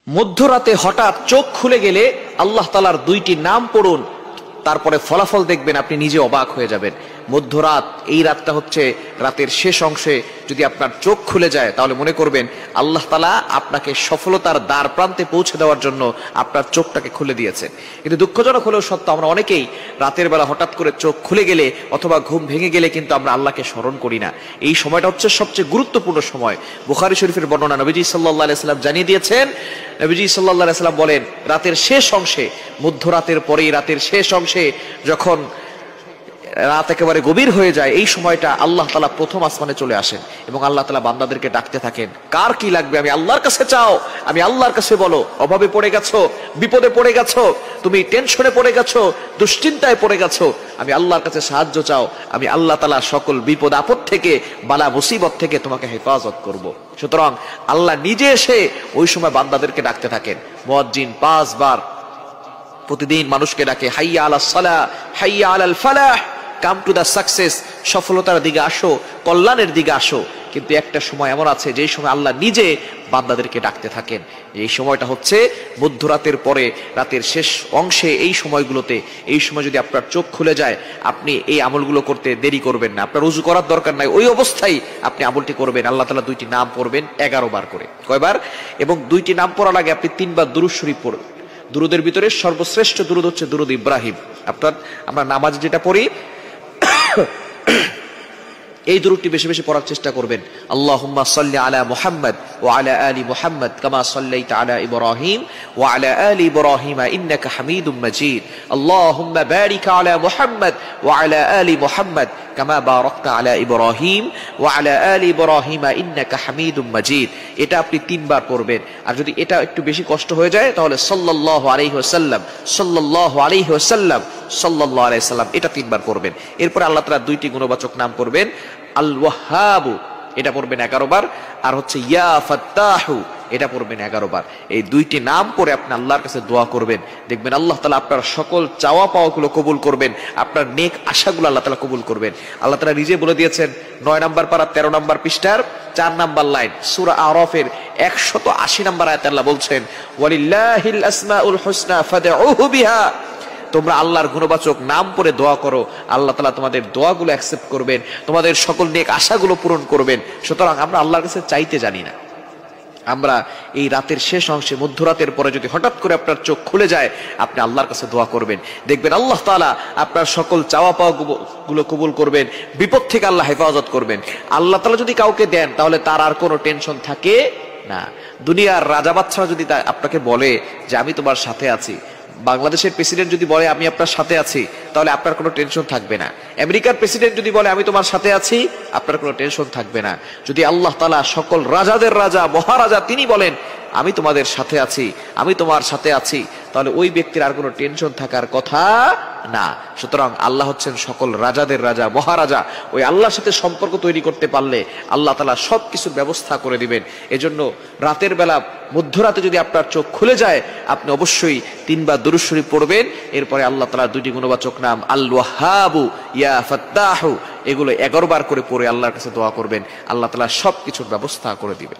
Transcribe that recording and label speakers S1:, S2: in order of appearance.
S1: মধ্যরাতে হঠাৎ চোখ খুলে গেলে আল্লাহ তাআলার দুইটি নাম পড়ুন, তারপরে ফলাফল দেখবেন আপনি নিজে অবাক হয়ে যাবেন। মধ্যরাত, এই রাতটা হচ্ছে রাতের শেষ অংশে যদি আপনার চোখ খুলে যায় তাহলে মনে করবেন আল্লাহ তাআলা আপনাকে সফলতার দ্বার প্রান্তে পৌঁছে দেওয়ার জন্য আপনার চোখটাকে খুলে দিয়েছেন। কিন্তু দুঃখজনক হলেও সত্য, আমরা অনেকেই রাতের বেলা হঠাৎ করে চোখ খুলে গেলে অথবা ঘুম ভেঙে গেলে কিন্তু আমরা আল্লাহকে স্মরণ করি না। এই সময়টা হচ্ছে সবচেয়ে গুরুত্বপূর্ণ সময়। বুখারী শরীফের বর্ণনা, নবীজি সাল্লাল্লাহু আলাইহি ওয়াসাল্লাম জানিয়ে দিয়েছেন, নবীজি সাল্লাল্লাহু আলাইহি ওয়াসাল্লাম বলেন, রাতের শেষ অংশে, মধ্যরাতের পরেই রাতের শেষ অংশে যখন রাত একেবারে গভীর হয়ে যায়, এই সময়টা আল্লাহ তাআলা প্রথম আসমানে চলে আসেন এবং আল্লাহ তাআলা বান্দাদেরকে ডাকতে থাকেন, কার কি লাগবে আমি আল্লাহর কাছে চাও, আমি আল্লাহর কাছে বলো। অভাবে পড়ে গেছো, বিপদে পড়ে গেছো, তুমি টেনশনে পড়ে গেছো, দুশ্চিন্তায় পড়ে গেছো, আমি আল্লাহর কাছে সাহায্য চাও, আমি আল্লাহ তাআলা সকল বিপদ আপদ থেকে, বালা মুসিবত থেকে তোমাকে হেফাজত করব। সুতরাং আল্লাহ নিজে এসে ওই সময় বান্দাদেরকে ডাকতে থাকেন। মুয়াজ্জিন 5 বার প্রতিদিন মানুষকে ডাকে, হাইয়া আলাস সালাহ, হাইয়া আলাল ফালাহ, কাম টু দা সাকসেস, সফলতার দিকে আসো, কল্যাণের দিকে আসো। কিন্তু একটা সময় এমন আছে যেই সময় আল্লাহ নিজে বান্দাদেরকে ডাকতে থাকেন। এই সময়টা হচ্ছে মধ্যরাতের পরে রাতের শেষ অংশে। এই সময়গুলোতে, এই সময় যদি আপনার চোখ খুলে যায়, আপনি এই আমলগুলো করতে দেরি করবেন না। আপনার ওযু করার দরকার নাই, ওই অবস্থায় আপনি আমলটি করবেন। আল্লাহ তাআলা দুইটি নাম পড়বেন 11 বার করে। কয়বার? এবং দুইটি নাম পড়ার আগে আপনি 3 বার দুরূদ শরীফ পড়বেন। দুরুদের ভিতরে সর্বশ্রেষ্ঠ দুরুদ হচ্ছে দুরুদ ইব্রাহিম। আমরা নামাজ যেটা পড়ি এই দুরূদটি বেশি বেশি পড়ার চেষ্টা করবেন। আল্লাহুম্মা সাল্লি আলা মুহাম্মদ ওয়া আলা আলি মুহাম্মদ কামা সাল্লাইতা আলা ইব্রাহিম ওয়া আলা আলি ইব্রাহিম ইন্নাকা হামিদুম মাজিদ। আল্লাহুম্মা বারিক আলা মুহাম্মদ ওয়া আলা আলি মুহাম্মদ কামা বারাকতা আলা ইব্রাহিম ওয়া আলা আলি ইব্রাহিম ইন্নাকা হামিদুম মাজিদ। এটা আপনি 3 বার পড়বেন। আর যদি এটা একটু বেশি কষ্ট হয়ে যায় তাহলে সাল্লাল্লাহু আলাইহি ওয়াসাল্লাম, সাল্লাল্লাহু আলাইহি ওয়াসাল্লাম, সাল্লাল্লাহু আলাইহি ওয়াসাল্লাম, এটা 3 বার পড়বেন। এরপর আল্লাহ তাআলা দুইটি গুণবাচক নাম পড়বেন, আল ওয়াহ্হাবু, এটা পড়বেন 11 বার, আর হচ্ছে ইয়া ফাত্তাহু, এটা পড়বেন 11 বার। এই দুইটি নাম পড়ে আপনি আল্লাহর কাছে দোয়া করবেন, দেখবেন আল্লাহ তাআলা আপনার সকল চাওয়া পাওয়াগুলো কবুল করবেন, আপনার নেক আশাগুলো আল্লাহ তাআলা কবুল করবেন। আল্লাহ তাআলা নিজে বলে দিয়েছেন 9 নম্বর পারা 13 নম্বর পৃষ্ঠার 4 নম্বর লাইন, সূরা আরাফের 180 নম্বর আয়াতে আল্লাহ বলছেন, ওয়ালিল্লাহিল আসমাউল হুসনা ফাদউহু বিহা, তোমরা আল্লাহর গুণবাচক নাম পড়ে দোয়া করো, আল্লাহ তাআলা তোমাদের দোয়াগুলো অ্যাকসেপ্ট করবেন, তোমাদের সকল নেক আশাগুলো পূরণ করবেন। সুতরাং আমরা আল্লাহর কাছে চাইতে জানি না। আমরা এই রাতের শেষ অংশে, মধ্যরাতের পরে যদি হঠাৎ করে আপনার চোখ খুলে যায়, আপনি আল্লাহর কাছে দোয়া করবেন, দেখবেন আল্লাহ তাআলা আপনার সকল চাওয়া পাওয়া গুলো কবুল করবেন, বিপদ থেকে আল্লাহ হেফাজত করবেন। আল্লাহ তাআলা যদি কাউকে দেন তাহলে তার আর কোনো টেনশন থাকে না। দুনিয়ার রাজা বাদশাহ যদি আপনাকে বলে যে আমি তোমার সাথে আছি, বাংলাদেশের প্রেসিডেন্ট যদি বলে আমি আপনার সাথে আছি, তাহলে আপনার কোনো টেনশন থাকবে না। আমেরিকার প্রেসিডেন্ট যদি বলে আমি তোমার সাথে আছি, আপনার কোনো টেনশন থাকবে না। যদি আল্লাহ তাআলা সকল রাজাদের রাজা, মহারাজা, তিনি বলেন আমি তোমাদের সাথে আছি, আমি তোমার সাথে আছি, তাহলে ওই ব্যক্তির আর কোনো টেনশন থাকার কথা না। সুতরাং আল্লাহ হচ্ছেন সকল রাজাদের রাজা, মহারাজা। ওই আল্লাহর সাথে সম্পর্ক তৈরি করতে পারলে আল্লাহ তাআলা সবকিছুর ব্যবস্থা করে দিবেন। এজন্য রাতের বেলা, মধ্যরাতে যদি আপনার চোখ খুলে যায়, আপনি অবশ্যই 3 বার দুরূদ শরীফ পড়বেন। এরপরে আল্লাহ তাআলার দুইটি গুণবাচক নাম আল ওয়াহ্হাবু, ইয়া ফাত্তাহু, এগুলো 11 বার করে পড়ে আল্লাহর কাছে দোয়া করবেন। আল্লাহ তাআলা সবকিছুর ব্যবস্থা করে দিবেন।